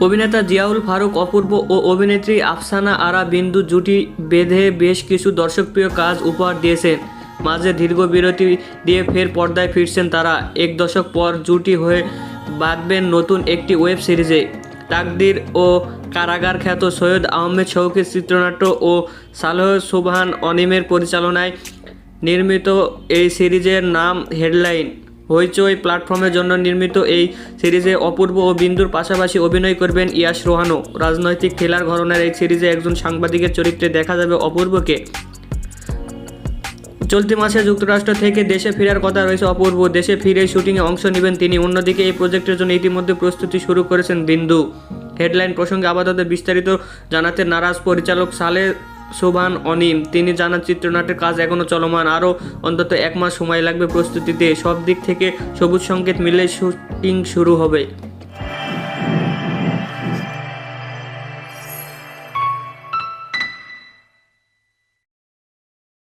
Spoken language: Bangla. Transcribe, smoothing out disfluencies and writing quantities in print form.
অভিনেতা জিয়াউল ফারুক অপূর্ব ও অভিনেত্রী আফসানা আরা বিন্দু জুটি বেঁধে বেশ কিছু দর্শকপ্রিয় কাজ উপহার দিয়েছেন। মাঝে দীর্ঘ বিরতি দিয়ে ফের পর্দায় ফিরছেন তারা। এক দশক পর জুটি হয়ে বাঁধবেন নতুন একটি ওয়েব সিরিজে। তাকদির ও কারাগার খ্যাত সৈয়দ আহমেদ শৌকীর চিত্রনাট্য ও সালেহ সুবহান অনিমের পরিচালনায় নির্মিত এই সিরিজের নাম হেডলাইন। হইচই প্ল্যাটফর্মের জন্য নির্মিত এই সিরিজে অপূর্ব ও বিন্দুর পাশাপাশি অভিনয় করবেন ইয়াশ রোহানও। রাজনৈতিক থ্রিলার ঘরানার এই সিরিজে একজন সাংবাদিকের চরিত্রে দেখা যাবে অপূর্বকে। চলতি মাসে যুক্তরাষ্ট্র থেকে দেশে ফেরার কথা রয়েছে অপূর্ব। দেশে ফিরে শুটিংয়ে অংশ নেবেন তিনি। অন্যদিকে এই প্রজেক্টের জন্য ইতিমধ্যে প্রস্তুতি শুরু করেছেন বিন্দু। হেডলাইন প্রসঙ্গে আপাতত বিস্তারিত জানাতে নারাজ পরিচালক সালেহ সুবহান অনিম। তিনি জানান, চিত্রনাট্যের কাজ এখনও চলমান, আরও অন্তত 1 মাস সময় লাগবে প্রস্তুতিতে। সব দিক থেকে সবুজ সংকেত মিললে শুটিং শুরু হবে।